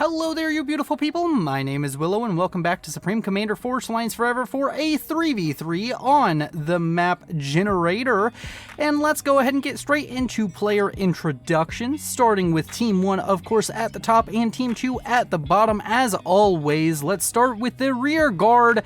Hello there, you beautiful people. My name is Willow, and welcome back to Supreme Commander Forged Alliance Forever for a 3v3 on the map generator. And let's go ahead and get straight into player introductions, starting with Team 1, of course, at the top, and Team 2 at the bottom, as always. Let's start with the rear guard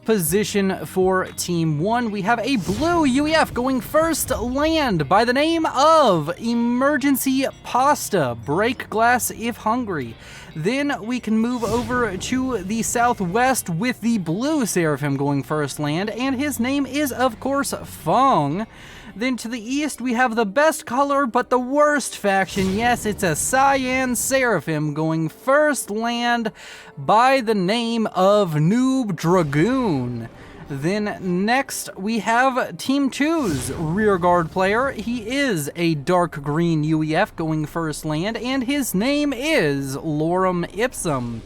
position for Team 1. We have a blue UEF going first land by the name of Emergency Pasta. Break glass if hungry. Then we can move over to the southwest with the blue Seraphim going first land, and his name is, of course, Fong. Then to the east, we have the best color, but the worst faction. Yes, it's a Cyan Seraphim going first land by the name of Noob Dragoon. Then next, we have Team 2's rearguard player. He is a dark green UEF going first land, and his name is Lorem Ipsum.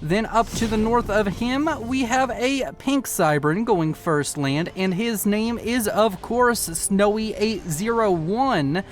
Then up to the north of him, we have a pink Cybern going first land, and his name is, of course, Snowy801.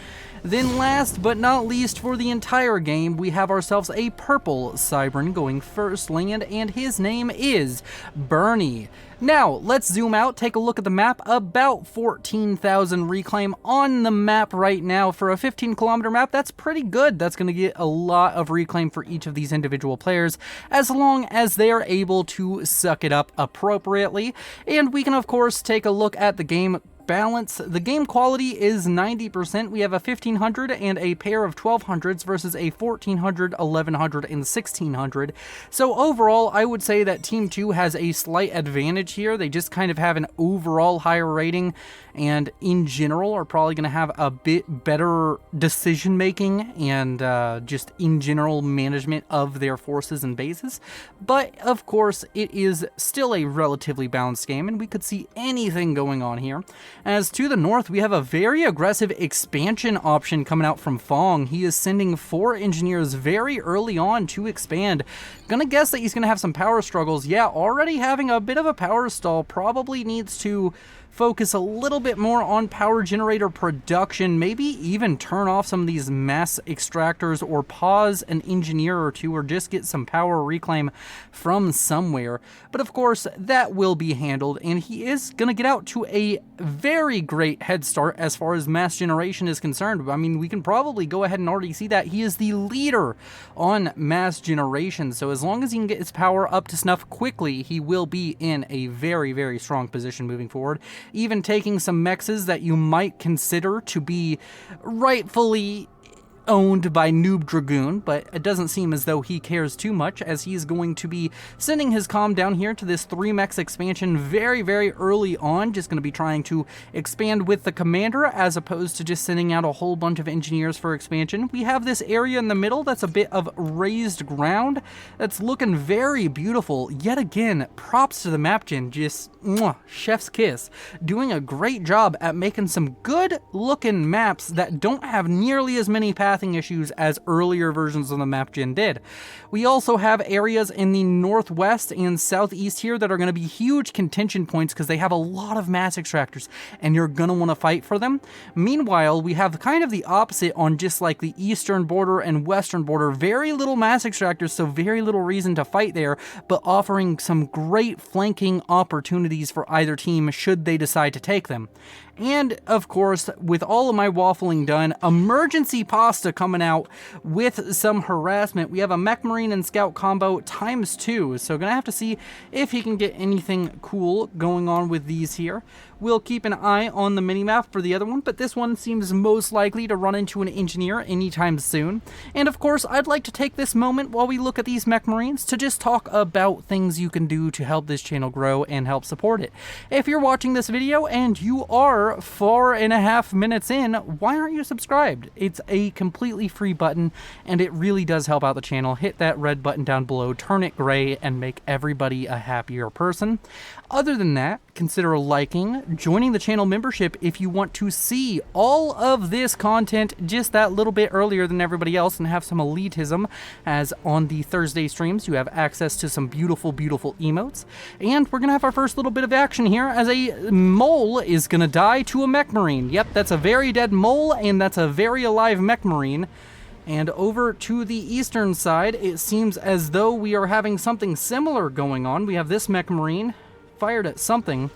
Then last but not least for the entire game, we have ourselves a purple Cybern going first land, and his name is Bernie. Now, let's zoom out, take a look at the map. About 14,000 reclaim on the map right now for a 15-kilometer map. That's pretty good. That's going to get a lot of reclaim for each of these individual players, as long as they are able to suck it up appropriately. And we can, of course, take a look at the game balance. The game quality is 90%. We have a 1500 and a pair of 1200s versus a 1400, 1100, and 1600. So overall, I would say that Team 2 has a slight advantage here. They just kind of have an overall higher rating, and in general are probably going to have a bit better decision making and just in general management of their forces and bases. But of course, it is still a relatively balanced game, and we could see anything going on here. As to the north, we have a very aggressive expansion option coming out from Fong. He is sending 4 engineers very early on to expand. Gonna guess that he's gonna have some power struggles. Yeah, already having a bit of a power stall. Probably needs to focus a little bit more on power generator production, maybe even turn off some of these mass extractors or pause an engineer or two, or just get some power reclaim from somewhere. But of course, that will be handled, and he is going to get out to a very great head start as far as mass generation is concerned. I mean, we can probably go ahead and already see that he is the leader on mass generation, so as long as he can get his power up to snuff quickly, he will be in a very, very strong position moving forward. Even taking some mexes that you might consider to be rightfully owned by Noob Dragoon, but it doesn't seem as though he cares too much, as he's going to be sending his comm down here to this 3-mex expansion very, very early on. Just going to be trying to expand with the commander as opposed to just sending out a whole bunch of engineers for expansion. We have this area in the middle that's a bit of raised ground that's looking very beautiful. Yet again, props to the MapGen, just chef's kiss. Doing a great job at making some good looking maps that don't have nearly as many pathing issues as earlier versions of the MapGen did. We also have areas in the northwest and southeast here that are going to be huge contention points because they have a lot of mass extractors, and you're going to want to fight for them. Meanwhile, we have kind of the opposite on just like the eastern border and western border. Very little mass extractors, so very little reason to fight there, but offering some great flanking opportunities for either team should they decide to take them. And, of course, with all of my waffling done, Emergency Pasta coming out with some harassment. We have a Mech Marine and Scout combo ×2, so gonna have to see if he can get anything cool going on with these here. We'll keep an eye on the minimap for the other one, but this one seems most likely to run into an engineer anytime soon. And, of course, I'd like to take this moment while we look at these Mech Marines to just talk about things you can do to help this channel grow and help support it. If you're watching this video and you are 4.5 minutes in, why aren't you subscribed? It's a completely free button, and it really does help out the channel. Hit that red button down below, turn it gray, and make everybody a happier person. Other than that, consider liking, joining the channel membership if you want to see all of this content just that little bit earlier than everybody else and have some elitism, as on the Thursday streams you have access to some beautiful, beautiful emotes. And we're going to have our first little bit of action here as a mole is going to die to a Mech Marine. Yep, that's a very dead mole, and that's a very alive Mech Marine. And over to the eastern side, it seems as though we are having something similar going on. We have this mech marine fired at something.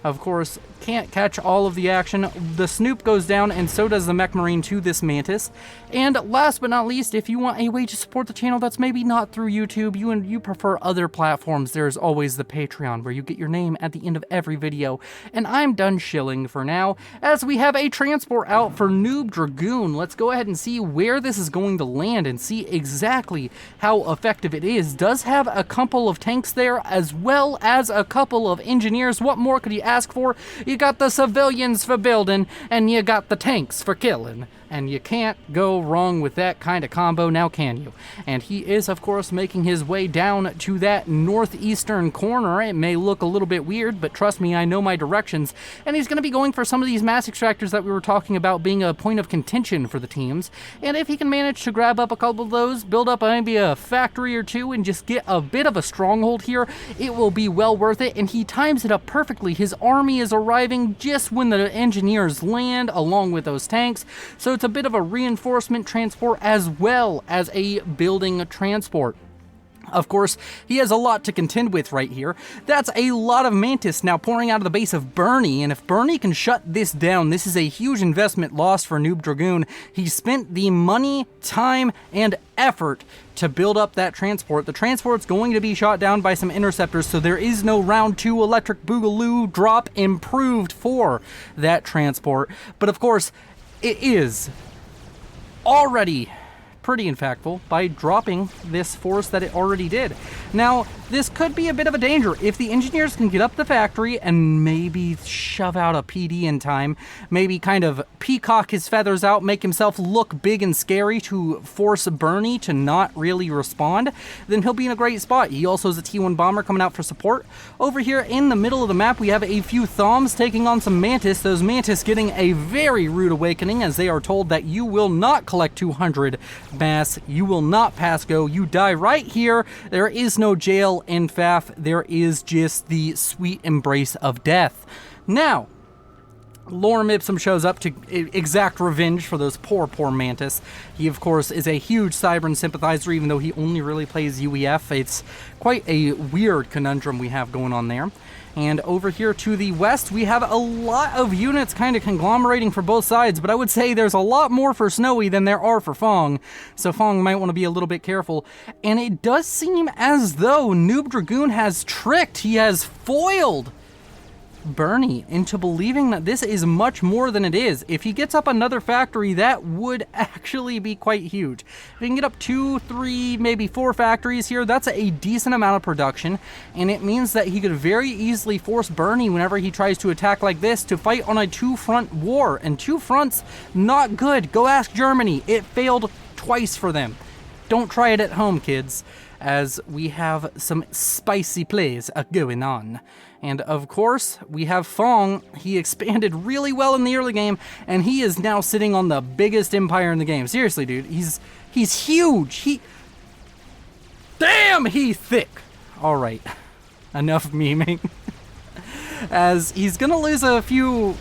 Of course, can't catch all of the action. The Snoop goes down, and so does the mech marine to this mantis. And last but not least, if you want a way to support the channel that's maybe not through YouTube, you prefer other platforms, there's always the Patreon, where you get your name at the end of every video. And I'm done shilling for now, as we have a transport out for Noob Dragoon. Let's go ahead and see where this is going to land and see exactly how effective it is. Does have a couple of tanks there, as well as a couple of engineers. What more could you ask for? You got the civilians for building, and you got the tanks for killing. And you can't go wrong with that kind of combo, now can you? And he is, of course, making his way down to that northeastern corner. It may look a little bit weird, but trust me, I know my directions. And he's going to be going for some of these mass extractors that we were talking about being a point of contention for the teams. And if he can manage to grab up a couple of those, build up maybe a factory or two, and just get a bit of a stronghold here, it will be well worth it. And he times it up perfectly. His army is arriving just when the engineers land, along with those tanks. So it's a bit of a reinforcement transport as well as a building transport. Of course, he has a lot to contend with right here. That's a lot of Mantis now pouring out of the base of Bernie, and if Bernie can shut this down, this is a huge investment lost for Noob Dragoon. He spent the money, time, and effort to build up that transport. The transport's going to be shot down by some interceptors, so there is no round 2 electric boogaloo drop improved for that transport. But of course, it is already pretty impactful by dropping this force that it already did. Now, this could be a bit of a danger. If the engineers can get up the factory and maybe shove out a PD in time, maybe kind of peacock his feathers out, make himself look big and scary to force Bernie to not really respond, then he'll be in a great spot. He also has a T1 bomber coming out for support. Over here in the middle of the map, we have a few Thoms taking on some Mantis. Those Mantis getting a very rude awakening as they are told that you will not collect 200 mass, you will not pass go, you die right here. There is no jail in FAF, there is just the sweet embrace of death. Now, Lorem Ipsum shows up to exact revenge for those poor Mantis. He, of course, is a huge Cybran sympathizer, even though he only really plays UEF. It's quite a weird conundrum we have going on there. And over here to the west, we have a lot of units kind of conglomerating for both sides, but I would say there's a lot more for Snowy than there are for Fong, so Fong might want to be a little bit careful. And it does seem as though Noob Dragoon has tricked, he has foiled Bernie into believing that this is much more than it is. If he gets up another factory, that would actually be quite huge. If he can get up 2, 3, maybe 4 factories here, that's a decent amount of production, and it means that he could very easily force Bernie whenever he tries to attack like this to fight on a 2-front war, and 2 fronts, not good. Go ask Germany. It failed twice for them. Don't try it at home, kids, as we have some spicy plays going on. And of course, we have Fong. He expanded really well in the early game, and he is now sitting on the biggest empire in the game. Seriously, dude, he's huge. Damn, he's thick. All right, enough memeing. As he's gonna lose a few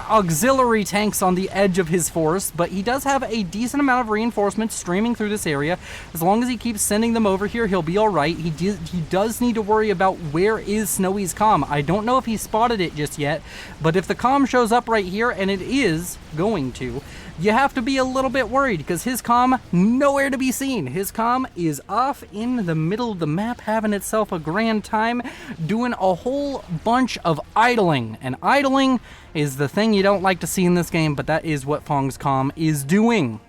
auxiliary tanks on the edge of his force, but he does have a decent amount of reinforcements streaming through this area. As long as he keeps sending them over here, he'll be all right. He does need to worry about where is Snowy's comm. I don't know if he spotted it just yet, but if the comm shows up right here, and it is going to, you have to be a little bit worried because his comm nowhere to be seen. His comm is off in the middle of the map having itself a grand time doing a whole bunch of idling, and idling is the thing you don't like to see in this game, but that is what Fong's comm is doing.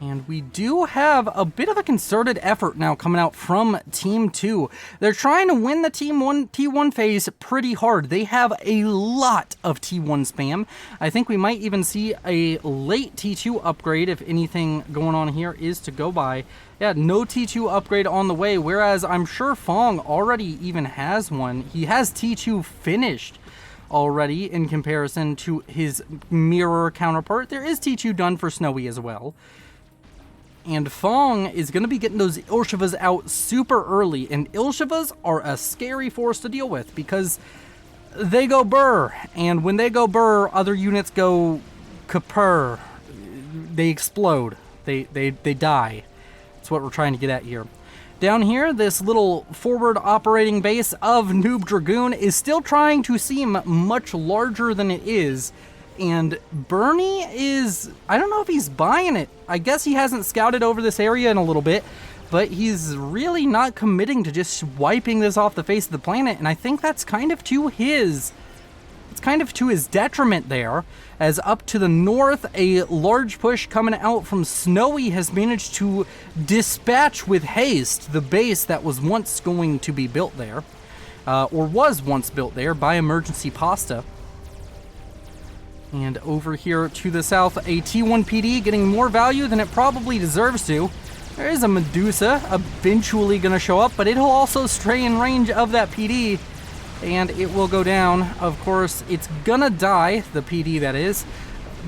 And we do have a bit of a concerted effort now coming out from Team 2. They're trying to win the T1 phase pretty hard. They have a lot of T1 spam. I think we might even see a late T2 upgrade if anything going on here is to go by. Yeah, no T2 upgrade on the way, whereas I'm sure Fong already even has one. He has T2 finished already in comparison to his mirror counterpart. There is T2 done for Snowy as well. And Fong is going to be getting those Ilshivas out super early, and Ilshivas are a scary force to deal with because they go burr, and when they go burr, other units go kapur. they explode. They die. That's what we're trying to get at here. Down here, this little forward operating base of Noob Dragoon is still trying to seem much larger than it is. And Bernie is, I don't know if he's buying it. I guess he hasn't scouted over this area in a little bit, but he's really not committing to just wiping this off the face of the planet. And I think that's kind of to his, it's kind of to his detriment there, as up to the north, a large push coming out from Snowy has managed to dispatch with haste the base that was once going to be built there, or was once built there by Emergency Pasta. And over here to the south, a T1 PD getting more value than it probably deserves to. There is a Medusa eventually going to show up, but it'll also stray in range of that PD. And it will go down. Of course, it's gonna die, the PD that is,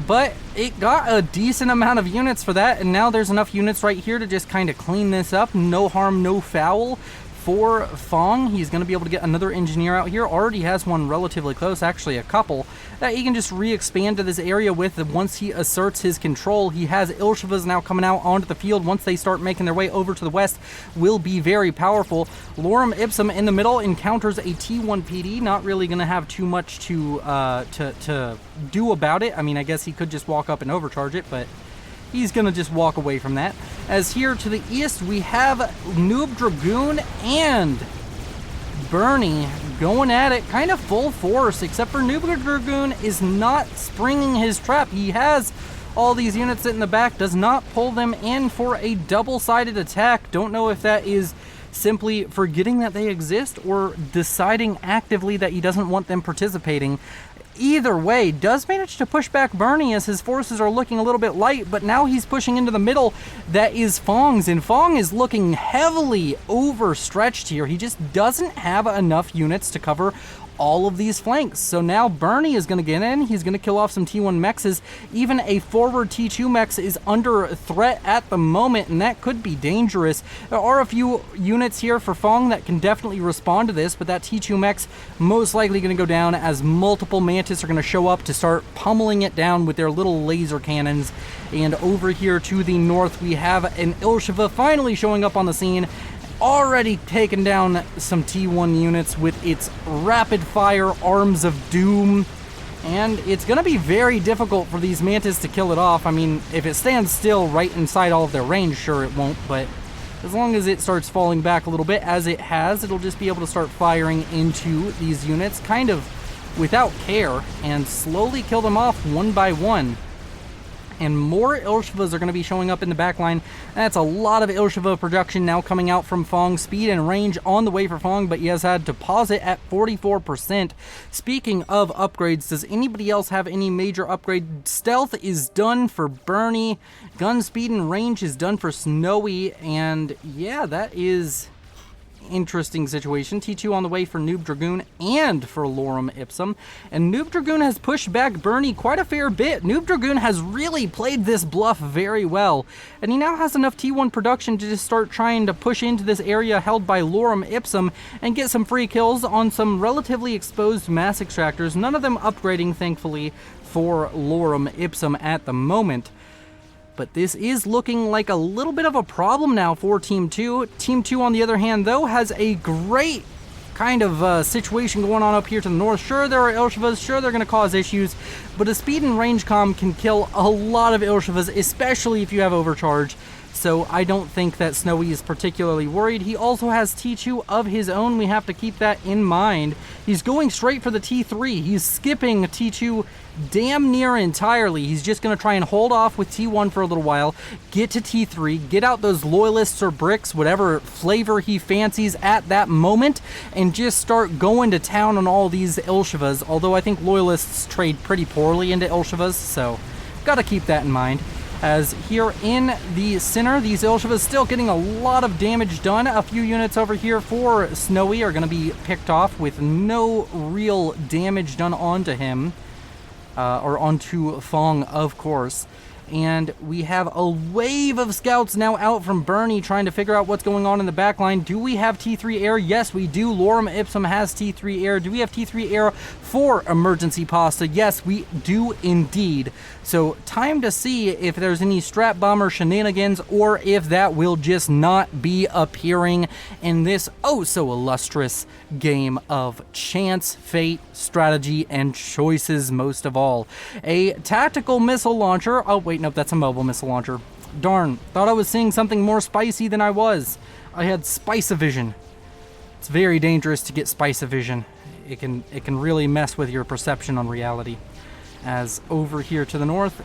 but it got a decent amount of units for that, and now there's enough units right here to just kind of clean this up. No harm, no foul for Fong. He's gonna be able to get another engineer out here. Already has one relatively close, actually a couple, that he can just re-expand to this area with once he asserts his control. He has Ilshivas now coming out onto the field. Once they start making their way over to the west, will be very powerful. Lorem Ipsum in the middle encounters a T1 PD. Not really going to have too much to do about it. I mean, I guess he could just walk up and overcharge it, but he's going to just walk away from that. As here to the east, we have Noob Dragoon and Bernie going at it kind of full force, except for Noob Dragoon is not springing his trap. He has all these units in the back, does not pull them in for a double-sided attack. Don't know if that is simply forgetting that they exist or deciding actively that he doesn't want them participating. Either way, does manage to push back Bernie as his forces are looking a little bit light, but now he's pushing into the middle. That is Fong's, and Fong is looking heavily overstretched here. He just doesn't have enough units to cover all of these flanks. So now Bernie is going to get in. He's going to kill off some T1 mexes. Even a forward T2 mex is under threat at the moment, and that could be dangerous. There are a few units here for Fong that can definitely respond to this, but that T2 mex most likely going to go down as multiple Mantis are going to show up to start pummeling it down with their little laser cannons. And over here to the north, we have an Ilshiva finally showing up on the scene, already taken down some T1 units with its rapid fire arms of doom, and it's going to be very difficult for these Mantis to kill it off. I mean, if it stands still right inside all of their range, sure it won't, but as long as it starts falling back a little bit, as it has, it'll just be able to start firing into these units kind of without care and slowly kill them off one by one. And more Ilshivas are going to be showing up in the back line. That's a lot of Ilshiva production now coming out from Fong. Speed and range on the way for Fong, but he has had to pause it at 44%. Speaking of upgrades, does anybody else have any major upgrade? Stealth is done for Bernie. Gun speed and range is done for Snowy. And yeah, that is interesting situation. T2 on the way for Noob Dragoon and for Lorem Ipsum, and Noob Dragoon has pushed back Bernie quite a fair bit. Noob Dragoon has really played this bluff very well, and he now has enough T1 production to just start trying to push into this area held by Lorem Ipsum and get some free kills on some relatively exposed mass extractors, none of them upgrading thankfully for Lorem Ipsum at the moment. But this is looking like a little bit of a problem now for Team 2. Team 2, on the other hand, though, has a great kind of situation going on up here to the north. Sure, there are Ilshivas. Sure, they're going to cause issues. But a speed and range comm can kill a lot of Ilshivas, especially if you have overcharge. So I don't think that Snowy is particularly worried. He also has T2 of his own. We have to keep that in mind. He's going straight for the T3. He's skipping T2 damn near entirely. He's just going to try and hold off with T1 for a little while, get to T3, get out those loyalists or bricks, whatever flavor he fancies at that moment, and just start going to town on all these Ilshivas. Although I think loyalists trade pretty poorly into Ilshivas, so got to keep that in mind. As here in the center, these Ilshivas still getting a lot of damage done. A few units over here for Snowy are going to be picked off with no real damage done onto him. Or onto Fong, of course. And we have a wave of scouts now out from Bernie trying to figure out what's going on in the back line. Do we have T3 air? Yes, we do. Lorem Ipsum has T3 air. Do we have T3 air for emergency pasta? Yes, we do indeed. So time to see if there's any strap bomber shenanigans or if that will just not be appearing in this oh so illustrious game of chance, fate, strategy, and choices most of all. A tactical missile launcher. Oh wait, nope, that's a mobile missile launcher. Darn, thought I was seeing something more spicy than I was. I had Spice-O-Vision. It's very dangerous to get Spice-O-Vision. It can really mess with your perception on reality. As over here to the north,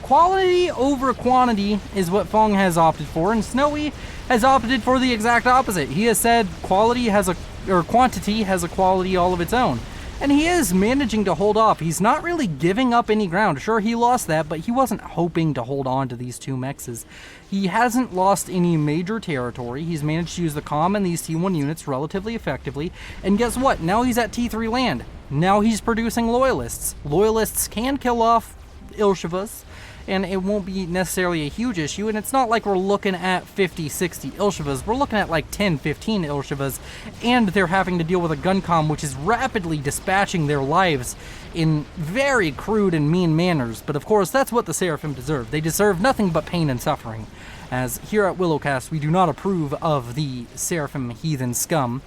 quality over quantity is what Fong has opted for, and Snowy has opted for the exact opposite. He has said quantity has a quality all of its own. And he is managing to hold off. He's not really giving up any ground. Sure, he lost that, but he wasn't hoping to hold on to these two mexes. He hasn't lost any major territory. He's managed to use the comm and these T1 units relatively effectively. And guess what? Now he's at T3 land. Now he's producing loyalists. Loyalists can kill off Ilshevas, and it won't be necessarily a huge issue, and it's not like we're looking at 50, 60 Ilshevas. We're looking at like 10, 15 Ilshevas, and they're having to deal with a gun comm which is rapidly dispatching their lives in very crude and mean manners. But of course, that's what the Seraphim deserve. They deserve nothing but pain and suffering, as here at Willowcast, we do not approve of the Seraphim heathen scum.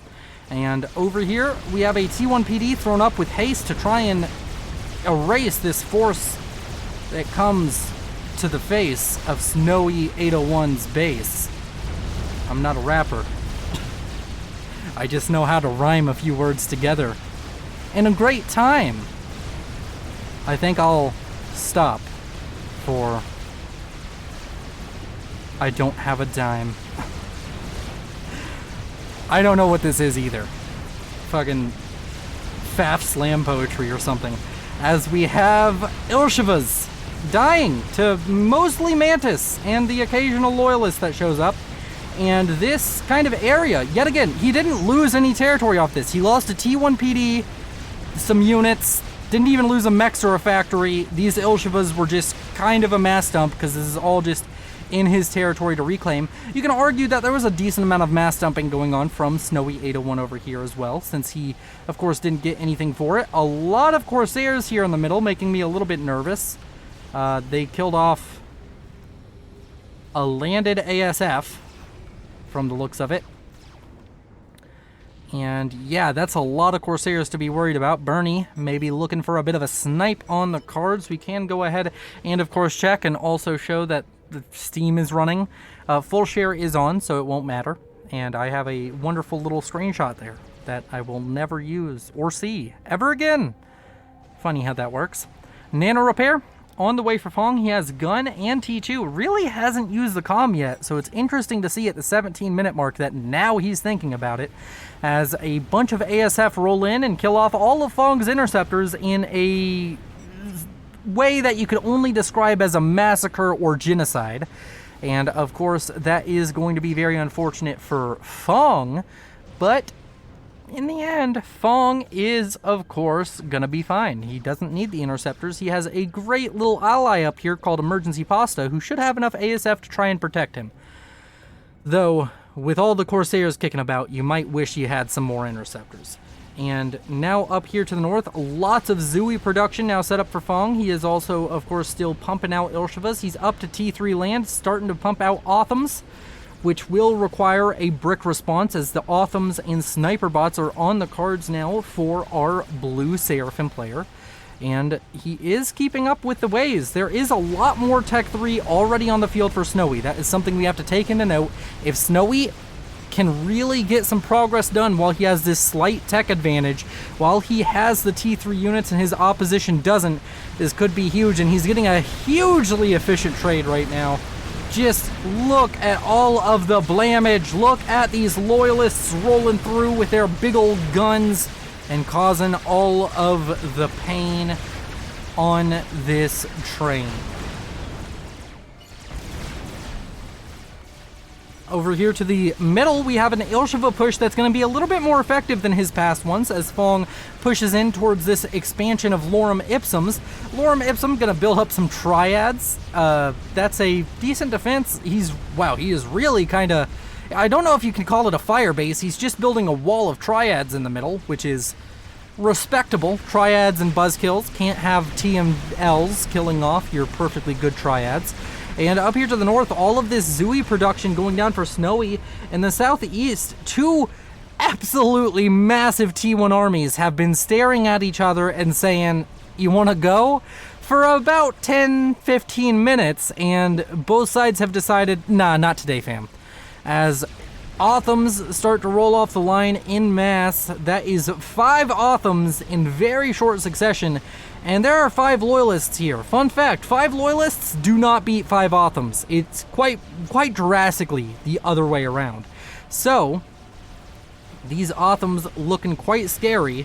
And over here, we have a T1 PD thrown up with haste to try and erase this force that comes to the face of Snowy 801's base. I'm not a rapper. I just know how to rhyme a few words together in a great time. I think I'll stop for I don't have a dime. I don't know what this is either. Fucking faff slam poetry or something. As we have Ilshevas dying to mostly Mantis and the occasional loyalist that shows up. And this kind of area, yet again, he didn't lose any territory off this. He lost a T1 PD, some units, didn't even lose a mech or a factory. These Ilshevas were just kind of a mass dump because this is all just in his territory to reclaim. You can argue that there was a decent amount of mass dumping going on from Snowy 801 over here as well, since he, of course, didn't get anything for it. A lot of Corsairs here in the middle, making me a little bit nervous. They killed off a landed ASF from the looks of it. And yeah, that's a lot of Corsairs to be worried about. Bernie maybe looking for a bit of a snipe on the cards. We can go ahead and, of course, check and also show that the Steam is running. Full share is on, so it won't matter. And I have a wonderful little screenshot there that I will never use or see ever again. Funny how that works. Nano repair on the way for Fong. He has gun and T2. Really hasn't used the comm yet, so it's interesting to see at the 17-minute mark that now he's thinking about it, as a bunch of ASF roll in and kill off all of Fong's interceptors in a way that you could only describe as a massacre or genocide. And of course, that is going to be very unfortunate for Fong, but in the end, Fong is, of course, gonna be fine. He doesn't need the interceptors. He has a great little ally up here called Emergency Pasta, who should have enough ASF to try and protect him. Though, with all the Corsairs kicking about, you might wish you had some more interceptors. And now up here to the north, lots of Zooey production now set up for Fong. He is also, of course, still pumping out Ilshevas. He's up to T3 land, starting to pump out Othams, which will require a brick response, as the Othams and Sniper bots are on the cards now for our blue Seraphim player. And he is keeping up with the waves. There is a lot more Tech 3 already on the field for Snowy. That is something we have to take into note. If Snowy can really get some progress done while he has this slight tech advantage, while he has the T3 units and his opposition doesn't, this could be huge, and he's getting a hugely efficient trade right now. Just look at all of the blamage. Look at these loyalists rolling through with their big old guns and causing all of the pain on this train. Over here to the middle, we have an Ilsheva push that's going to be a little bit more effective than his past ones, as Fong pushes in towards this expansion of Lorem Ipsums. Lorem Ipsum going to build up some triads. That's a decent defense. He is really kind of... I don't know if you can call it a fire base. He's just building a wall of triads in the middle, which is respectable. Triads and buzzkills. Can't have TMLs killing off your perfectly good triads. And up here to the north, all of this Zooey production going down for Snowy. In the southeast, two absolutely massive T1 armies have been staring at each other and saying, "You want to go?" for about 10-15 minutes, and both sides have decided, nah, not today, fam. As Othams start to roll off the line in mass, that is 5 Othams in very short succession. And there are 5 loyalists here. Fun fact, 5 loyalists do not beat 5 Othams. It's quite drastically the other way around. So, these Othams looking quite scary.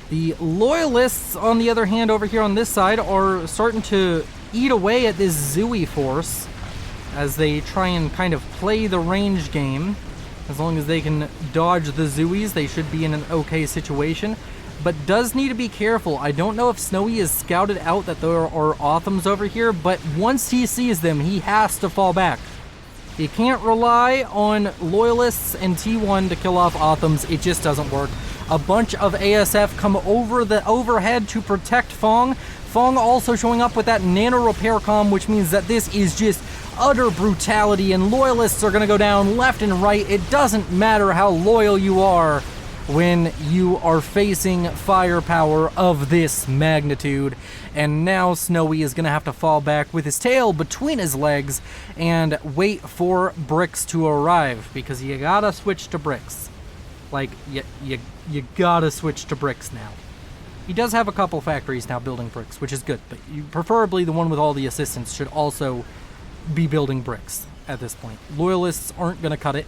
The loyalists, on the other hand, over here on this side, are starting to eat away at this Zooey force as they try and kind of play the range game. As long as they can dodge the Zooeys, they should be in an okay situation. But does need to be careful. I don't know if Snowy is scouted out that there are Othams over here, but once he sees them, he has to fall back. You can't rely on loyalists and T1 to kill off Othams. It just doesn't work. A bunch of ASF come over the overhead to protect Fong. Fong also showing up with that nano repair comm, which means that this is just utter brutality, and loyalists are going to go down left and right. It doesn't matter how loyal you are when you are facing firepower of this magnitude. And now Snowy is going to have to fall back with his tail between his legs and wait for bricks to arrive, because you gotta switch to bricks. Like, you gotta switch to bricks now. He does have a couple factories now building bricks, which is good, but preferably the one with all the assistants should also be building bricks at this point. Loyalists aren't going to cut it.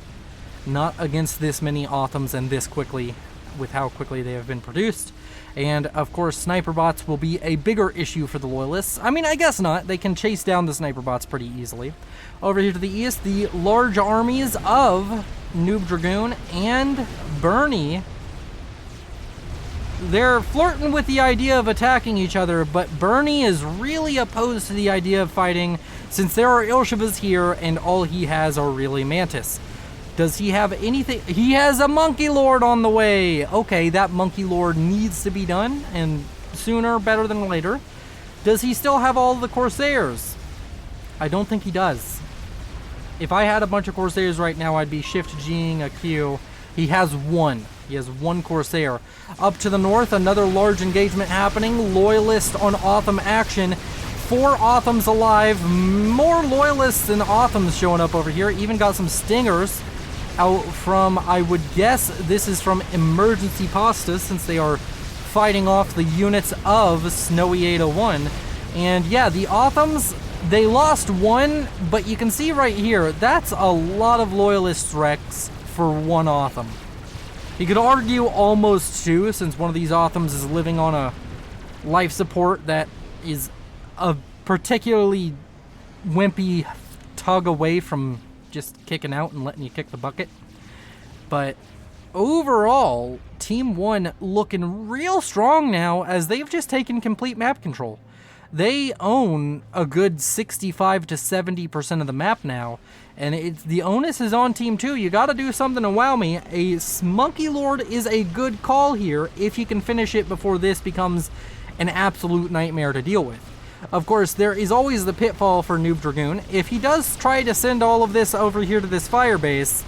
Not against this many Othams and this quickly, with how quickly they have been produced. And of course, sniper bots will be a bigger issue for the loyalists. I mean, I guess not. They can chase down the sniper bots pretty easily. Over here to the east, the large armies of Noob Dragoon and Bernie. They're flirting with the idea of attacking each other, but Bernie is really opposed to the idea of fighting, since there are Ilshevas here and all he has are really Mantis. Does he have anything? He has a Monkey Lord on the way. Okay, that Monkey Lord needs to be done, and sooner better than later. Does he still have all the Corsairs? I don't think he does. If I had a bunch of Corsairs right now, I'd be Shift-G'ing a Q. He has one. He has one Corsair. Up to the north, another large engagement happening. Loyalist on Otham action. 4 Othams alive. More Loyalists than Othams showing up over here. Even got some Stingers out from, I would guess, this is from Emergency Pasta, since they are fighting off the units of Snowy 801. And yeah, the Othams, they lost 1, but you can see right here, that's a lot of Loyalist wrecks for 1 Otham. You could argue almost 2, since one of these Othams is living on a life support that is a particularly wimpy tug away from just kicking out and letting you kick the bucket. But overall, Team 1 looking real strong now, as they've just taken complete map control. They own a good 65 to 70% of the map now, and the onus is on Team 2. You gotta do something to wow me. A Monkey Lord is a good call here if you can finish it before this becomes an absolute nightmare to deal with. Of course, there is always the pitfall for Noob Dragoon. If he does try to send all of this over here to this fire base,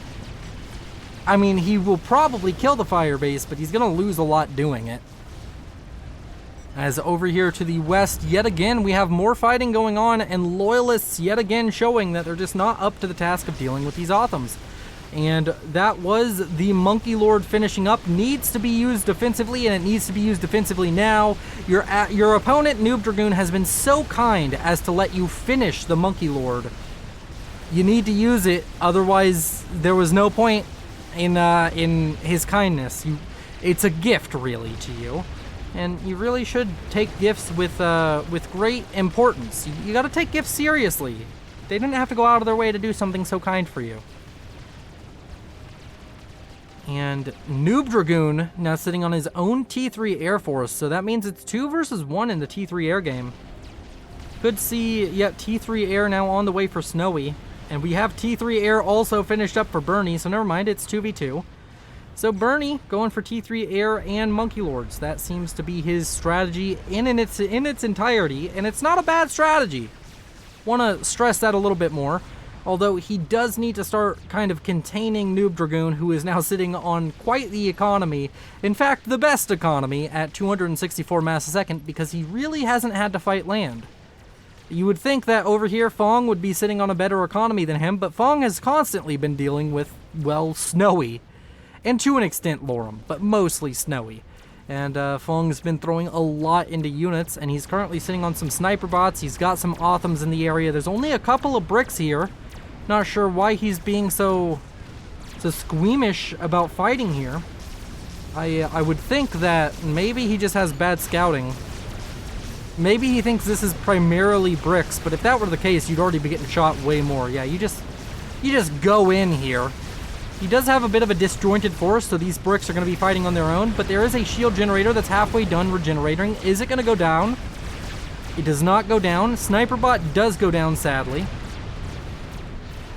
I mean, he will probably kill the fire base, but he's going to lose a lot doing it. As over here to the west, yet again, we have more fighting going on, and Loyalists yet again showing that they're just not up to the task of dealing with these Othams. And that was the Monkey Lord finishing up. Needs to be used defensively, and it needs to be used defensively now. Your opponent, Noob Dragoon, has been so kind as to let you finish the Monkey Lord. You need to use it, otherwise there was no point in his kindness. It's a gift, really, to you. And you really should take gifts with great importance. You gotta take gifts seriously. They didn't have to go out of their way to do something so kind for you. And Noob Dragoon now sitting on his own T3 Air Force, so that means it's 2 versus 1 in the T3 Air game. Could see yet T3 Air now on the way for Snowy. And we have T3 Air also finished up for Bernie, so never mind, it's 2v2. So Bernie going for T3 Air and Monkey Lords. That seems to be his strategy in its entirety, and it's not a bad strategy. Want to stress that a little bit more. Although he does need to start kind of containing Noob Dragoon, who is now sitting on quite the economy. In fact, the best economy at 264 mass a second, because he really hasn't had to fight land. You would think that over here Fong would be sitting on a better economy than him, but Fong has constantly been dealing with, well, Snowy. And to an extent Lorem, but mostly Snowy. And Fong's been throwing a lot into units, and he's currently sitting on some sniper bots. He's got some Othams in the area. There's only a couple of bricks here. Not sure why he's being so squeamish about fighting here. I would think that maybe he just has bad scouting. Maybe he thinks this is primarily bricks, but if that were the case, you'd already be getting shot way more. Yeah, you just go in here. He does have a bit of a disjointed force, so these bricks are going to be fighting on their own, but there is a shield generator that's halfway done regenerating. Is it going to go down? It does not go down. Sniper bot does go down, sadly.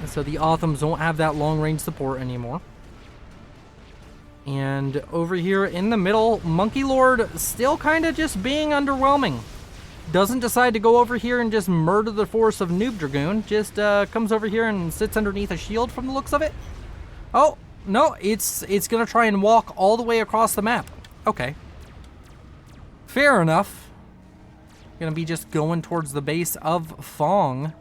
So the Othams don't have that long-range support anymore. And over here in the middle, Monkey Lord still kind of just being underwhelming. Doesn't decide to go over here and just murder the force of Noob Dragoon. Just comes over here and sits underneath a shield from the looks of it. Oh, no, it's going to try and walk all the way across the map. Okay. Fair enough. Going to be just going towards the base of Fong.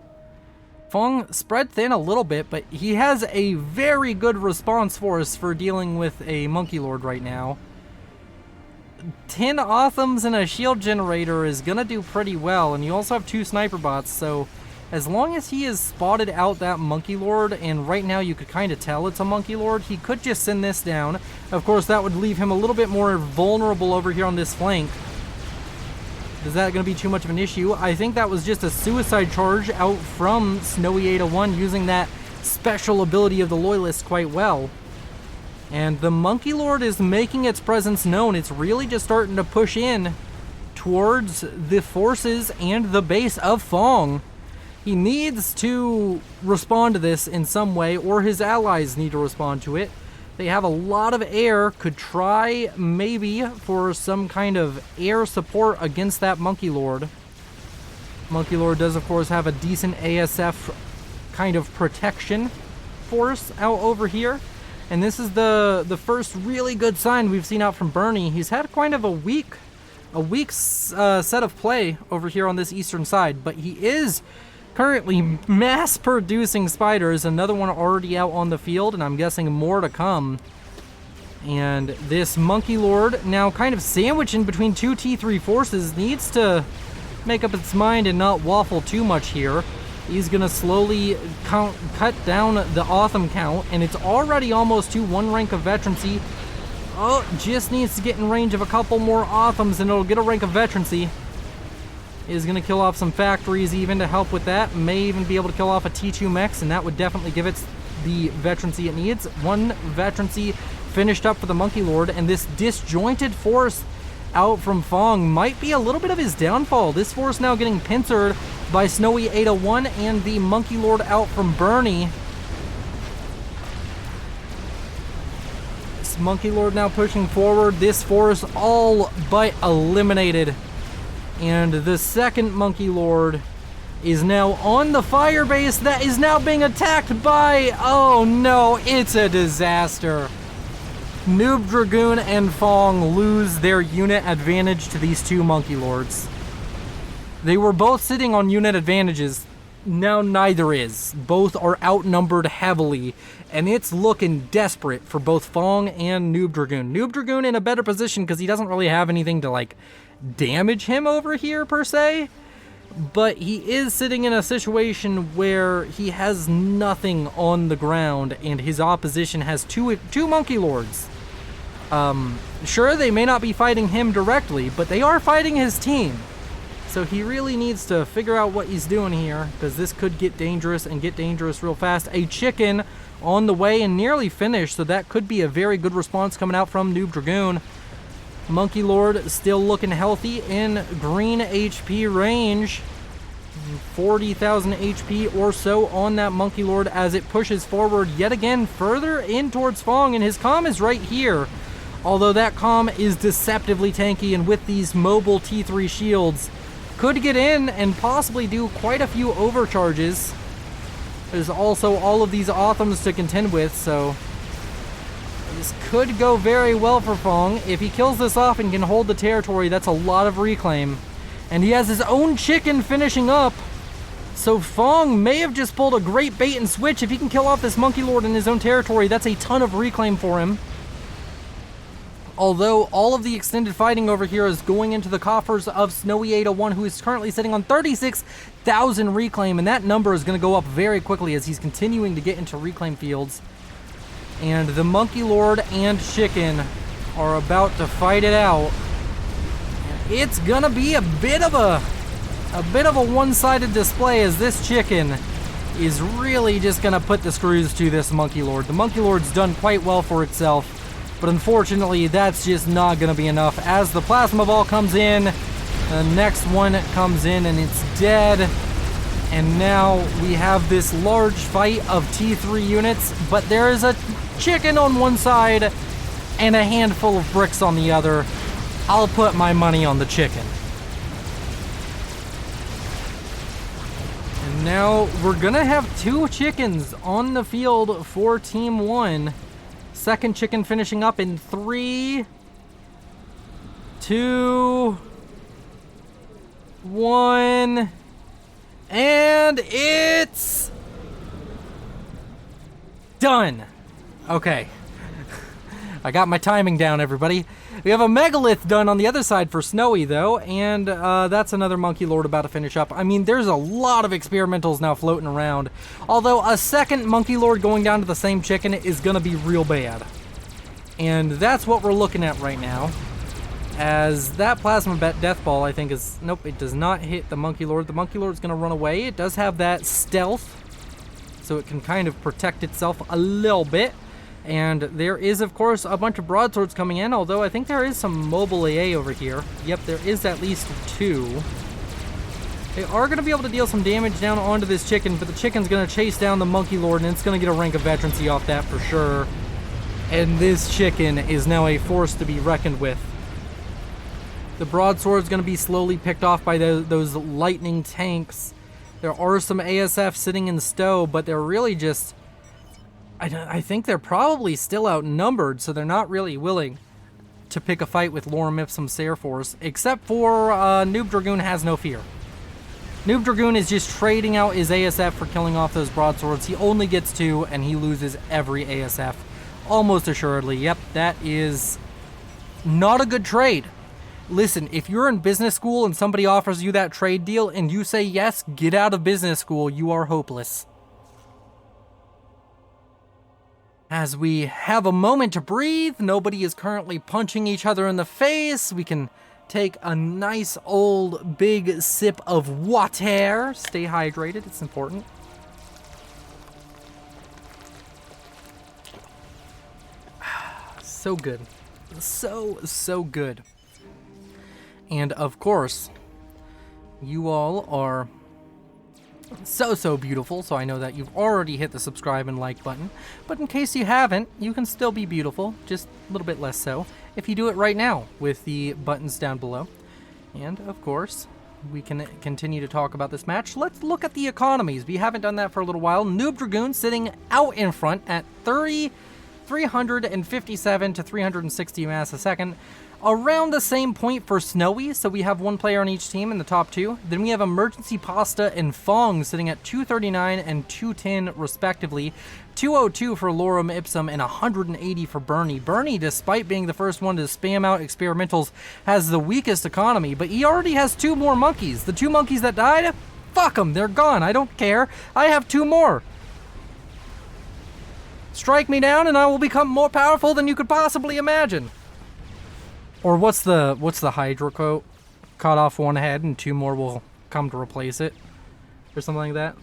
Fong spread thin a little bit, but he has a very good response force for dealing with a Monkey Lord right now. 10 Othams and a shield generator is going to do pretty well, and you also have 2 sniper bots, so as long as he has spotted out that Monkey Lord, and right now you could kind of tell it's a Monkey Lord, he could just send this down. Of course, that would leave him a little bit more vulnerable over here on this flank. Is that going to be too much of an issue? I think that was just a suicide charge out from Snowy 801 using that special ability of the Loyalist quite well. And the Monkey Lord is making its presence known. It's really just starting to push in towards the forces and the base of Fong. He needs to respond to this in some way, or his allies need to respond to it. They have a lot of air, could try maybe for some kind of air support against that Monkey Lord. Monkey Lord does of course have a decent ASF kind of protection force out over here. And this is the first really good sign we've seen out from Bernie. He's had kind of a weak set of play over here on this eastern side, but he is currently mass producing spiders, another one already out on the field, and I'm guessing more to come. And this Monkey Lord, now kind of sandwiched in between 2 T3 forces, needs to make up its mind and not waffle too much here. He's gonna slowly cut down the Otham count, and it's already almost to 1 rank of veterancy. Oh, just needs to get in range of a couple more Othams and it'll get a rank of veterancy. Is going to kill off some factories even to help with that. May even be able to kill off a T2 mechs, and that would definitely give it the veterancy it needs. 1 veterancy finished up for the Monkey Lord, and this disjointed force out from Fong might be a little bit of his downfall. This force now getting pincered by Snowy 801 and the Monkey Lord out from Bernie. This Monkey Lord now pushing forward. This force all but eliminated. And the second Monkey Lord is now on the fire base that is now being attacked by... Oh no, it's a disaster. Noob Dragoon and Fong lose their unit advantage to these 2 Monkey Lords. They were both sitting on unit advantages. Now neither is. Both are outnumbered heavily, and it's looking desperate for both Fong and Noob Dragoon. Noob Dragoon in a better position because he doesn't really have anything to, like, damage him over here per se, but he is sitting in a situation where he has nothing on the ground and his opposition has two Monkey Lords. Sure, they may not be fighting him directly, but they are fighting his team, so he really needs to figure out what he's doing here, because this could get dangerous and get dangerous real fast. A chicken on the way and nearly finished, so that could be a very good response coming out from Noob Dragoon. Monkey Lord still looking healthy in green HP range. 40,000 HP or so on that Monkey Lord as it pushes forward yet again further in towards Fong, and his comm is right here. Although that comm is deceptively tanky, and with these mobile T3 shields, could get in and possibly do quite a few overcharges. There's also all of these Authams to contend with, so this could go very well for Fong. If he kills this off and can hold the territory, that's a lot of reclaim. And he has his own chicken finishing up. So Fong may have just pulled a great bait and switch. If he can kill off this Monkey Lord in his own territory, that's a ton of reclaim for him. Although all of the extended fighting over here is going into the coffers of Snowy 801, who is currently sitting on 36,000 reclaim, and that number is going to go up very quickly as he's continuing to get into reclaim fields. And the Monkey Lord and Chicken are about to fight it out. It's gonna be a bit of a one-sided display, as this Chicken is really just gonna put the screws to this Monkey Lord. The Monkey Lord's done quite well for itself, but unfortunately that's just not gonna be enough. As the Plasma Ball comes in, the next one comes in and it's dead. And now we have this large fight of T3 units, but there is a Chicken on one side and a handful of bricks on the other. I'll put my money on the Chicken. And now we're gonna have two Chickens on the field for Team 1. Second Chicken finishing up in 3, 2, 1, and it's done. Okay. I got my timing down, everybody. We have a Megalith done on the other side for Snowy, though, and that's another Monkey Lord about to finish up. I mean, there's a lot of experimentals now floating around, although a second Monkey Lord going down to the same Chicken is going to be real bad. And that's what we're looking at right now, as that Plasma Death Ball, I think, is... Nope, it does not hit the Monkey Lord. The Monkey Lord's going to run away. It does have that stealth, so it can kind of protect itself a little bit. And there is, of course, a bunch of broadswords coming in, although I think there is some mobile AA over here. Yep, there is at least 2. They are going to be able to deal some damage down onto this Chicken, but the Chicken's going to chase down the Monkey Lord, and it's going to get a rank of veterancy off that for sure. And this Chicken is now a force to be reckoned with. The broadsword's going to be slowly picked off by those lightning tanks. There are some ASF sitting in stow, but they're really just... I think they're probably still outnumbered, so they're not really willing to pick a fight with Lorem Ipsum Sair Force, except for Noob Dragoon has no fear. Noob Dragoon is just trading out his ASF for killing off those broadswords. He only gets 2, and he loses every ASF, almost assuredly. Yep, that is not a good trade. Listen, if you're in business school and somebody offers you that trade deal and you say yes, get out of business school. You are hopeless. As we have a moment to breathe, nobody is currently punching each other in the face. We can take a nice old big sip of water. Stay hydrated, it's important. So good. So good. And of course, you all are so beautiful, so I know that you've already hit the subscribe and like button, but in case you haven't, you can still be beautiful, just a little bit less so, if you do it right now with the buttons down below. And of course, we can continue to talk about this match. Let's look at the economies. We haven't done that for a little while. Noob Dragoon sitting out in front at 357 to 360 mass a second. Around the same point for Snowy, so we have one player on each team in the top 2. Then we have Emergency Pasta and Fong sitting at 239 and 210 respectively. 202 for Lorem Ipsum and 180 for Bernie. Bernie, despite being the first one to spam out experimentals, has the weakest economy, but he already has 2 more monkeys. The 2 monkeys that died, fuck them, they're gone. I don't care. I have 2 more. Strike me down and I will become more powerful than you could possibly imagine. Or what's the Hydra quote? Cut off 1 head and 2 more will come to replace it. Or something like that.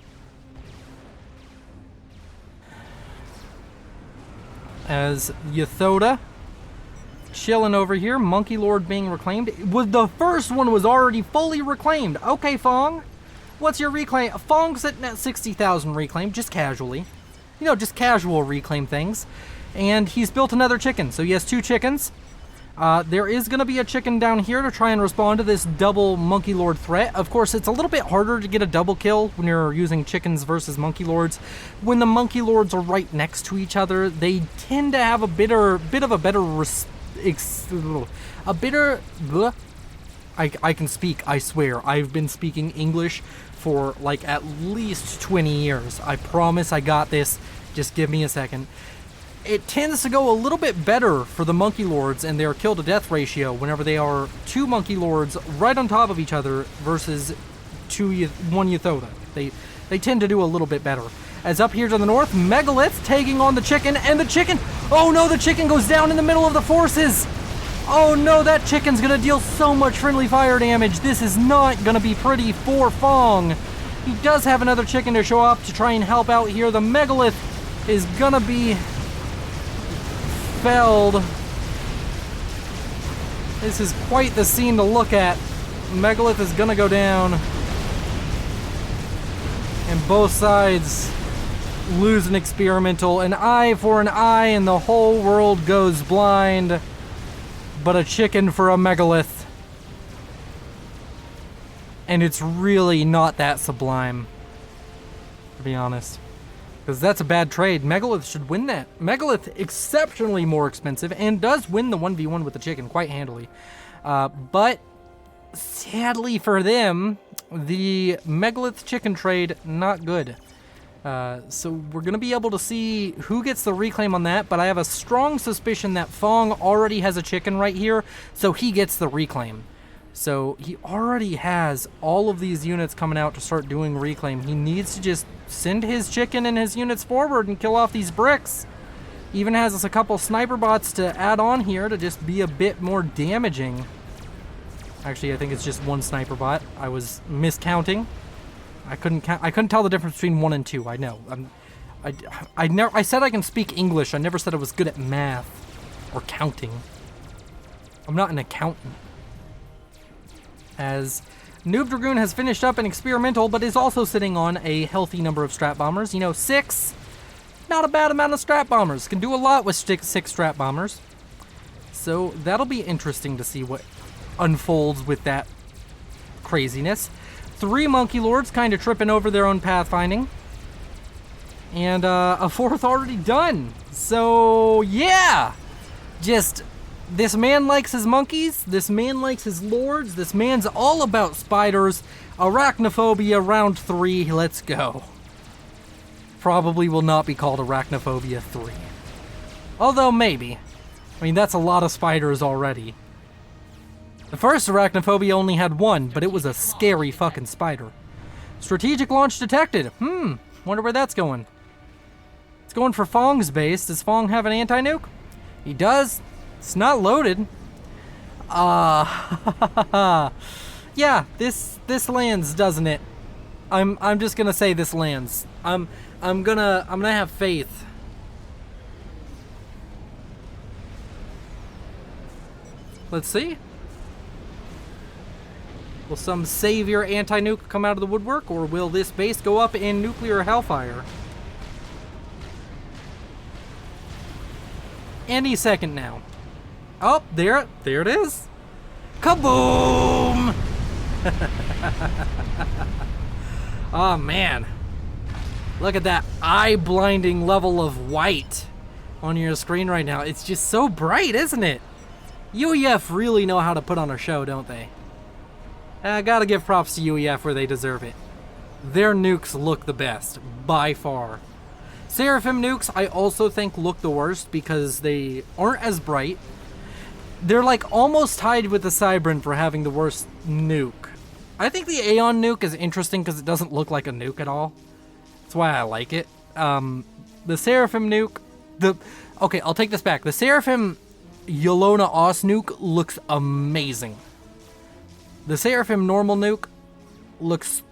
As Yathoda chilling over here. Monkey Lord being reclaimed. The first one was already fully reclaimed. Okay, Fong. What's your reclaim? Fong's sitting at 60,000 reclaim, just casually. You know, just casual reclaim things. And he's built another chicken, so he has 2 chickens. There is going to be a chicken down here to try and respond to this double Monkey Lord threat. Of course, it's a little bit harder to get a double kill when you're using chickens versus Monkey Lords. When the Monkey Lords are right next to each other, they tend to have a bit of a better I can speak, I swear. I've been speaking English for like at least 20 years. I promise I got this. Just give me a second. It tends to go a little bit better for the Monkey Lords and their kill to death ratio whenever they are 2 Monkey Lords right on top of each other versus 1 Yathoda. They tend to do a little bit better. As up here to the north, Megalith taking on the chicken, and the chicken, oh no, the chicken goes down in the middle of the forces. Oh no, that chicken's gonna deal so much friendly fire damage. This is not gonna be pretty for Fong. He does have another chicken to show up to try and help out here. The Megalith is gonna be felled. This is quite the scene to look at. Megalith is gonna go down. And both sides lose an experimental. An eye for an eye and the whole world goes blind. But a chicken for a Megalith. And it's really not that sublime, to be honest. Because that's a bad trade. Megalith should win that. Megalith, exceptionally more expensive, and does win the 1v1 with the chicken quite handily. But, sadly for them, the Megalith chicken trade, not good. So we're going to be able to see who gets the reclaim on that, but I have a strong suspicion that Fong already has a chicken right here, so he gets the reclaim. So he already has all of these units coming out to start doing reclaim. He needs to just send his chicken and his units forward and kill off these bricks. Even has us a couple sniper bots to add on here to just be a bit more damaging. Actually, I think it's just 1 sniper bot. I was miscounting. I couldn't tell the difference between 1 and 2. I know. I said I can speak English. I never said I was good at math or counting. I'm not an accountant. As Noob Dragoon has finished up an experimental, but is also sitting on a healthy number of strat bombers. You know, 6. Not a bad amount of strat bombers. Can do a lot with 6 strat bombers. So that'll be interesting to see what unfolds with that craziness. 3 Monkey Lords kind of tripping over their own pathfinding. And a 4th already done. So, yeah. Just, this man likes his monkeys. This man likes his lords. This man's all about spiders. Arachnophobia round 3. Let's go. Probably will not be called Arachnophobia 3. Although, maybe. I mean, that's a lot of spiders already. The first Arachnophobia only had 1, but it was a scary fucking spider. Strategic launch detected. Wonder where that's going. It's going for Fong's base. Does Fong have an anti-nuke? He does. It's not loaded. Yeah, this lands, doesn't it? I'm just gonna say this lands. I'm gonna have faith. Let's see. Will some savior anti-nuke come out of the woodwork, or will this base go up in nuclear hellfire? Any second now. Oh, there it is. Kaboom! Oh man. Look at that eye-blinding level of white on your screen right now. It's just so bright, isn't it? UEF really know how to put on a show, don't they? I gotta give props to UEF where they deserve it. Their nukes look the best, by far. Seraphim nukes, I also think look the worst because they aren't as bright. They're like almost tied with the Cybran for having the worst nuke. I think the Aeon nuke is interesting because it doesn't look like a nuke at all. That's why I like it. The Seraphim nuke, okay, I'll take this back. The Seraphim Yolona Os nuke looks amazing. The Seraphim normal nuke looks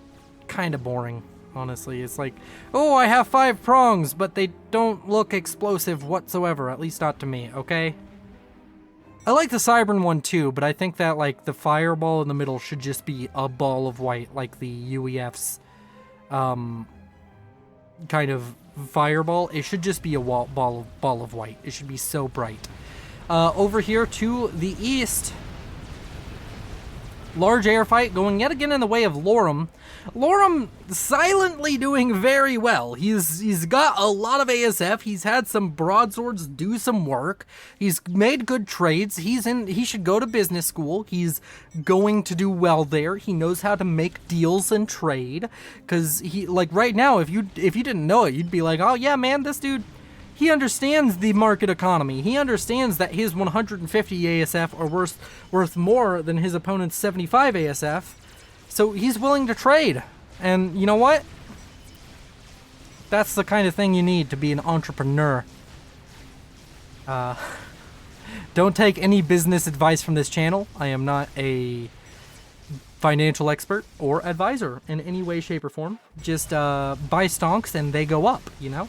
kind of boring. honestly. It's like, oh, I have 5 prongs, but they don't look explosive whatsoever, at least not to me, okay? I like the Cybern one too, but I think that, like, the fireball in the middle should just be a ball of white, like the UEF's, kind of fireball. It should just be a ball of white. It should be so bright. Over here to the east, large air fight going yet again in the way of Lorem. Lorem silently doing very well. He's got a lot of ASF. He's had some broadswords do some work. He's made good trades. He should go to business school. He's going to do well there. He knows how to make deals and trade. Cause he, like, right now, if you didn't know it, you'd be like, oh yeah, man, this dude, he understands the market economy. He understands that his 150 ASF are worth more than his opponent's 75 ASF. So he's willing to trade. And you know what? That's the kind of thing you need to be an entrepreneur. Don't take any business advice from this channel. I am not a financial expert or advisor in any way, shape, or form. Just buy stonks and they go up, you know?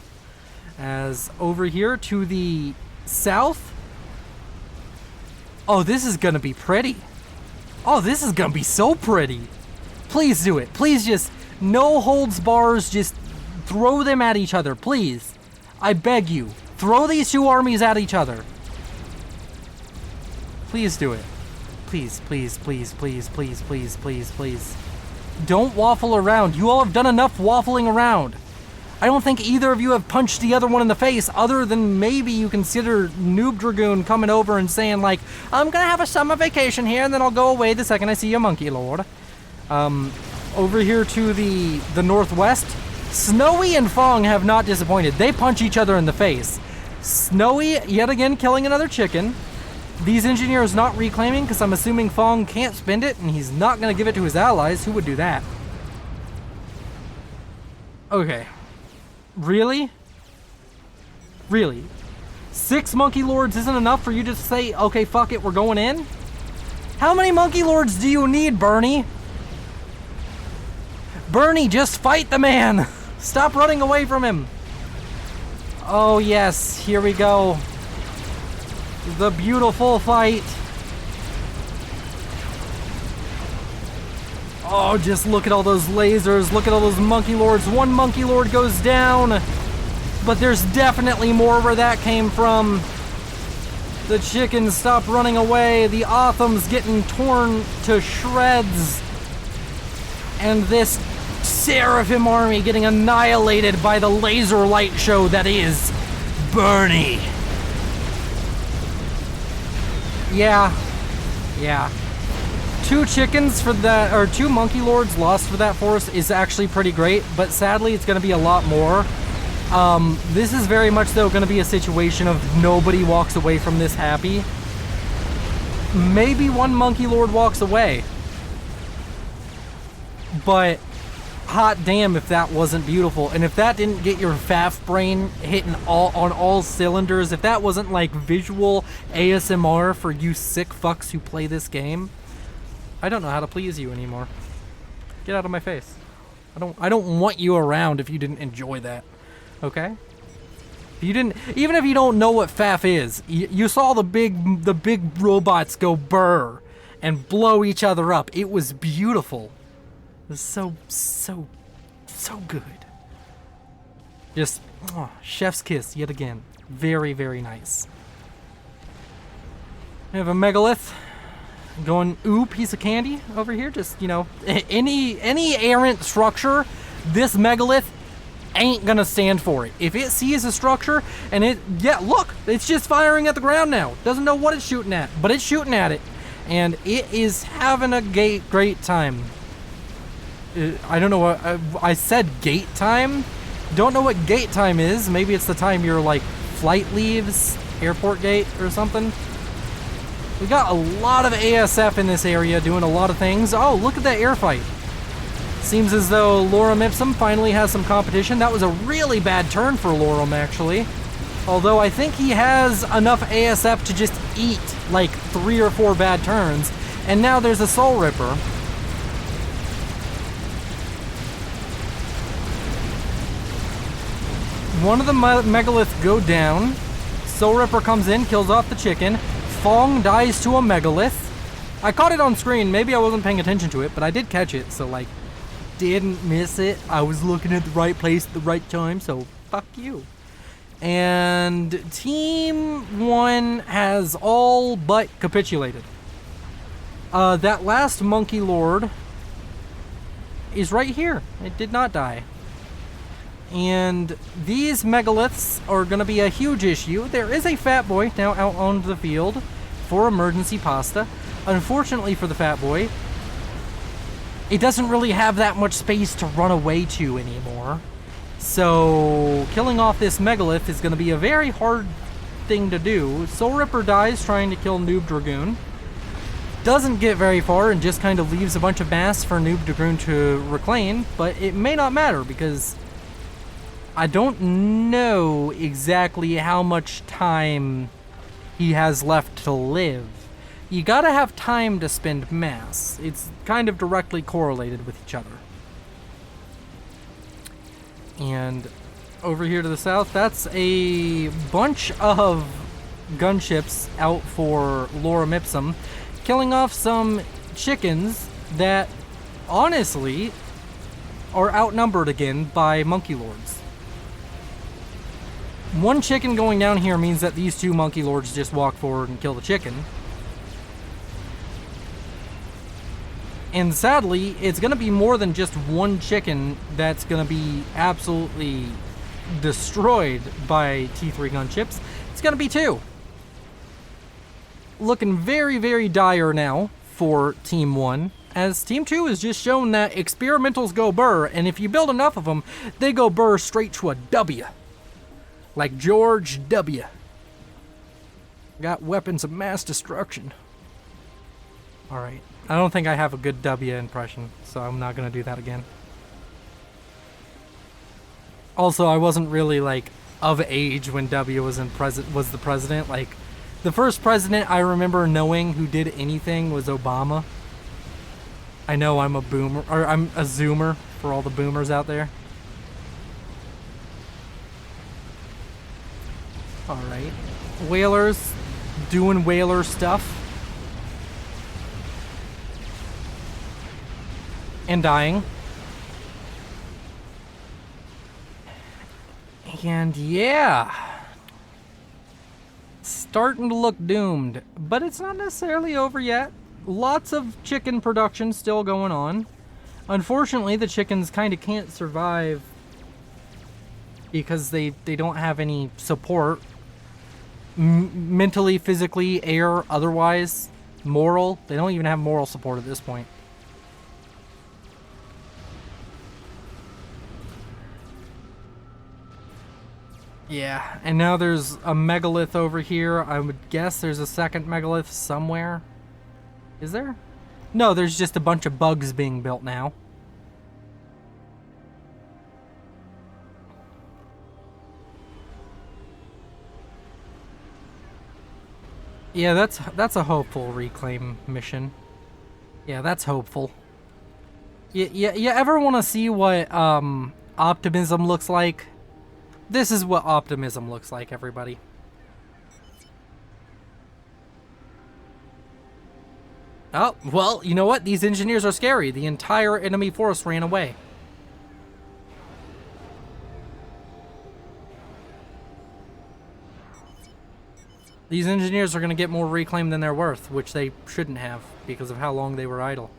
As over here to the south. Oh, this is gonna be pretty. Oh, this is gonna be so pretty. Please do it. Please just, no holds bars, just throw them at each other, please. I beg you. Throw these two armies at each other. Please do it. Please, please, please, please, please, please, please, please. Don't waffle around. You all have done enough waffling around. I don't think either of you have punched the other one in the face, other than maybe you consider Noob Dragoon coming over and saying, like, I'm gonna have a summer vacation here and then I'll go away the second I see a Monkey Lord. Over here to the northwest, Snowy and Fong have not disappointed. They punch each other in the face. Snowy, yet again, killing another chicken. These engineers not reclaiming, because I'm assuming Fong can't spend it, and he's not going to give it to his allies. Who would do that? Okay. Really? Really? 6 Monkey Lords isn't enough for you to say, okay, fuck it, we're going in? How many Monkey Lords do you need, Bernie? Bernie, just fight the man! Stop running away from him! Oh yes, here we go. The beautiful fight. Oh, just look at all those lasers, look at all those Monkey Lords. 1 Monkey Lord goes down, but there's definitely more where that came from. The chickens stop running away, the Otham's getting torn to shreds, and this Seraphim army getting annihilated by the laser light show that is Bernie. Yeah. 2 chickens for that, or 2 Monkey Lords lost for that force is actually pretty great, but sadly it's going to be a lot more. This is very much, though, going to be a situation of nobody walks away from this happy. Maybe 1 Monkey Lord walks away. But hot damn if that wasn't beautiful. And if that didn't get your faff brain hitting on all cylinders, if that wasn't like visual ASMR for you sick fucks who play this game, I don't know how to please you anymore. Get out of my face. I don't want you around if you didn't enjoy that. Okay? If you didn't, even if you don't know what faff is, you saw the big robots go burr and blow each other up. It was beautiful. It was so good. Just, oh, chef's kiss yet again. Very, very nice. We have a megalith going, ooh, piece of candy over here. Just, you know, any errant structure, this megalith ain't gonna stand for it. If it sees a structure and yeah, look, it's just firing at the ground now. Doesn't know what it's shooting at, but it's shooting at it. And it is having a great time. I don't know what, I said gate time? Don't know what gate time is. Maybe it's the time your, like, flight leaves, airport gate or something. We got a lot of ASF in this area doing a lot of things. Oh, look at that air fight. Seems as though Lorem Ipsum finally has some competition. That was a really bad turn for Lorem, actually. Although I think he has enough ASF to just eat, like, 3 or 4 bad turns. And now there's a Soul Ripper. One of the megaliths go down. Soul Ripper comes in, kills off the chicken. Fong dies to a megalith. I caught it on screen. Maybe I wasn't paying attention to it, but I did catch it, so like, didn't miss it. I was looking at the right place at the right time, so fuck you. And Team 1 has all but capitulated. That last Monkey Lord is right here. It did not die. And these megaliths are going to be a huge issue. There is a Fat Boy now out on the field for emergency pasta. Unfortunately for the Fat Boy, it doesn't really have that much space to run away to anymore. So killing off this megalith is going to be a very hard thing to do. Soul Ripper dies trying to kill Noob Dragoon. Doesn't get very far and just kind of leaves a bunch of mass for Noob Dragoon to reclaim, but it may not matter because I don't know exactly how much time he has left to live. You gotta have time to spend mass. It's kind of directly correlated with each other. And over here to the south, that's a bunch of gunships out for Lorem Ipsum, killing off some chickens that, honestly, are outnumbered again by Monkey Lords. One chicken going down here means that these two Monkey Lords just walk forward and kill the chicken. And sadly, it's going to be more than just one chicken that's going to be absolutely destroyed by T3 gunships. It's going to be two. Looking very, very dire now for Team 1, as Team 2 has just shown that experimentals go burr, and if you build enough of them, they go burr straight to a W. Like George W. Got weapons of mass destruction. Alright. I don't think I have a good W impression, so I'm not going to do that again. Also, I wasn't really, like, of age when W was the president. Like, the first president I remember knowing who did anything was Obama. I know I'm a boomer, or I'm a zoomer for all the boomers out there. Alright. Whalers doing whaler stuff. And dying. And yeah, starting to look doomed, but it's not necessarily over yet. Lots of chicken production still going on. Unfortunately, the chickens kind of can't survive because they don't have any support. Mentally, physically, air, otherwise, moral. They don't even have moral support at this point. Yeah, and now there's a megalith over here. I would guess there's a second megalith somewhere. Is there? No, there's just a bunch of bugs being built now. Yeah, that's a hopeful reclaim mission. Yeah, that's hopeful. You ever want to see what optimism looks like? This is what optimism looks like, everybody. Oh, well, you know what? These engineers are scary. The entire enemy force ran away. These engineers are going to get more reclaim than they're worth, which they shouldn't have because of how long they were idle.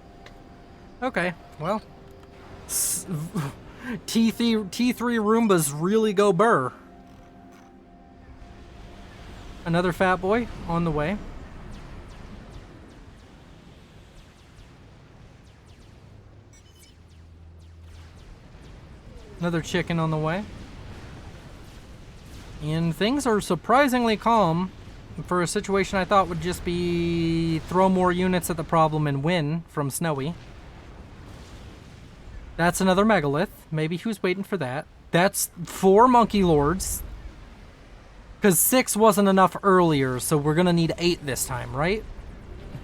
Okay, well. T3 Roombas really go burr. Another Fat Boy on the way. Another chicken on the way. And things are surprisingly calm for a situation I thought would just be throw more units at the problem and win from Snowy. That's another megalith. Maybe who's waiting for that. That's 4 Monkey Lords. Because 6 wasn't enough earlier, so we're going to need 8 this time, right?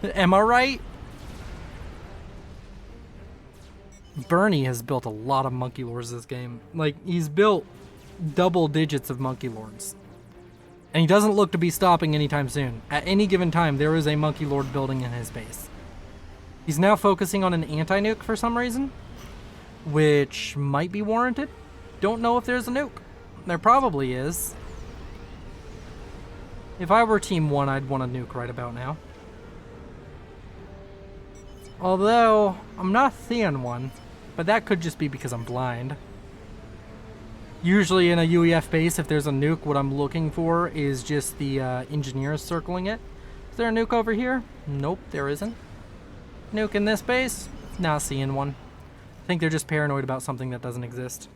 Am I right? Bernie has built a lot of Monkey Lords this game. Like, he's built double digits of Monkey Lords. And he doesn't look to be stopping anytime soon. At any given time, there is a Monkey Lord building in his base. He's now focusing on an anti-nuke for some reason, which might be warranted. Don't know if there's a nuke. There probably is. If I were Team 1, I'd want a nuke right about now. Although, I'm not seeing one, but that could just be because I'm blind. Usually in a UEF base, if there's a nuke, what I'm looking for is just the engineers circling it. Is there a nuke over here? Nope, there isn't. Nuke in this base? Not seeing one. I think they're just paranoid about something that doesn't exist.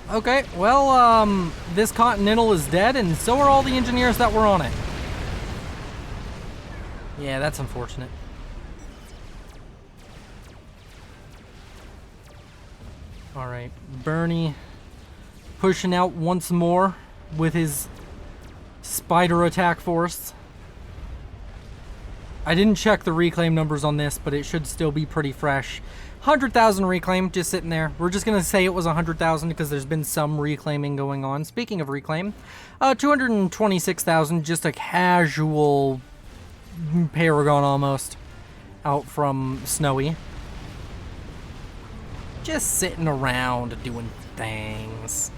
Okay, well, this Continental is dead, and so are all the engineers that were on it. Yeah, that's unfortunate. Alright, Bernie pushing out once more with his spider attack force. I didn't check the reclaim numbers on this, but it should still be pretty fresh. 100,000 reclaim, just sitting there. We're just going to say it was 100,000 because there's been some reclaiming going on. Speaking of reclaim, 226,000, just a casual Paragon almost, out from Snowy. Just sitting around doing things.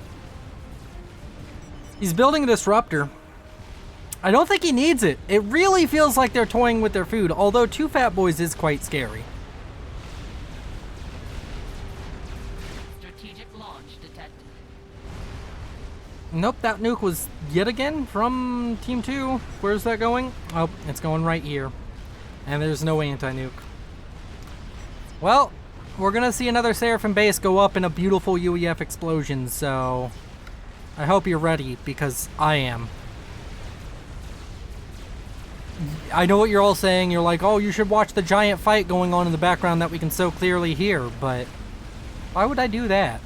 He's building a disruptor. I don't think he needs it. It really feels like they're toying with their food, although 2 fat boys is quite scary. Strategic launch detected. Nope, that nuke was yet again from Team 2. Where's that going? Oh, it's going right here. And there's no anti-nuke. Well, we're gonna see another Seraphim base go up in a beautiful UEF explosion, so I hope you're ready, because I am. I know what you're all saying. You're like, oh, you should watch the giant fight going on in the background that we can so clearly hear, but why would I do that?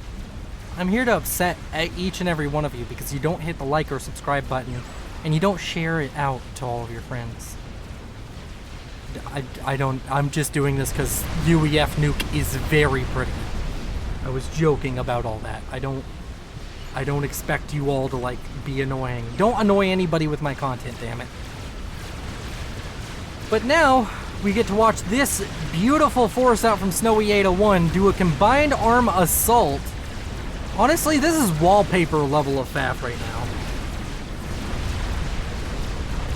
I'm here to upset each and every one of you because you don't hit the like or subscribe button and you don't share it out to all of your friends. I'm just doing this because UEF nuke is very pretty. I was joking about all that. I don't expect you all to, like, be annoying. Don't annoy anybody with my content, damn it. But now, we get to watch this beautiful force out from Snowy 801 do a combined arm assault. Honestly, this is wallpaper level of FAF right now.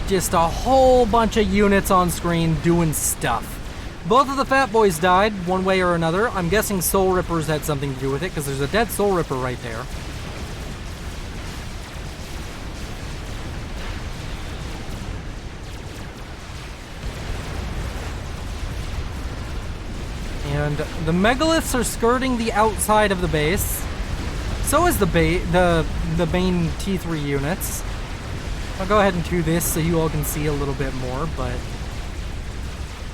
Just a whole bunch of units on screen doing stuff. Both of the fat boys died, one way or another. I'm guessing Soul Rippers had something to do with it, because there's a dead Soul Ripper right there. And the megaliths are skirting the outside of the base. So is the main T3 units. I'll go ahead and do this so you all can see a little bit more, but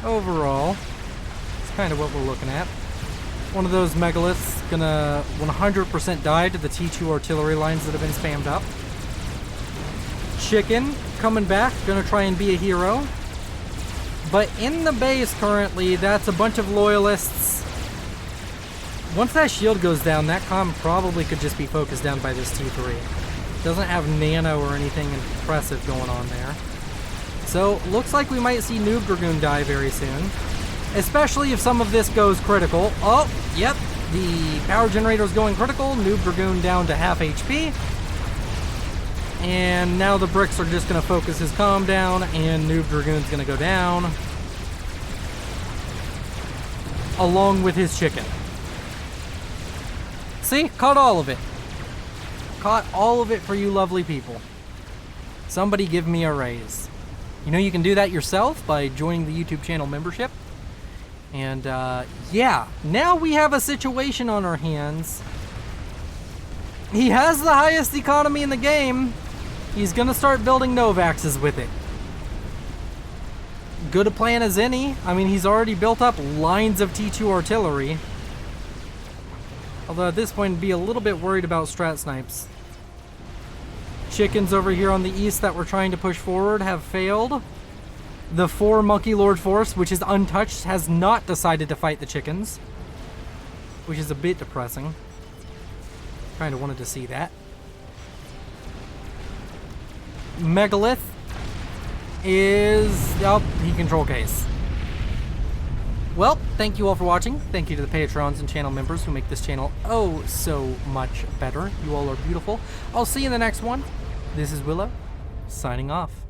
overall, it's kind of what we're looking at. One of those megaliths gonna 100% die to the T2 artillery lines that have been spammed up. Chicken coming back, gonna try and be a hero. But in the base currently, that's a bunch of loyalists. Once that shield goes down, that comm probably could just be focused down by this T3. Doesn't have nano or anything impressive going on there. So, looks like we might see Noob Dragoon die very soon. Especially if some of this goes critical. Oh, yep, the power generator's going critical. Noob Dragoon down to half HP. And now the bricks are just going to focus his comm down, and Noob Dragoon's going to go down. Along with his chicken. See? Caught all of it. Caught all of it for you lovely people. Somebody give me a raise. You know you can do that yourself by joining the YouTube channel membership. And, yeah. Now we have a situation on our hands. He has the highest economy in the game. He's gonna start building Novaxes with it. Good a plan as any. I mean, he's already built up lines of T2 artillery. Although at this point, I'd be a little bit worried about strat snipes. Chickens over here on the east that we're trying to push forward have failed. The 4 Monkey Lord force, which is untouched, has not decided to fight the chickens. which is a bit depressing. Kind of wanted to see that. Megalith is... oh, he control case. Well, thank you all for watching. Thank you to the patrons and channel members who make this channel oh so much better. You all are beautiful. I'll see you in the next one. This is Willow, signing off.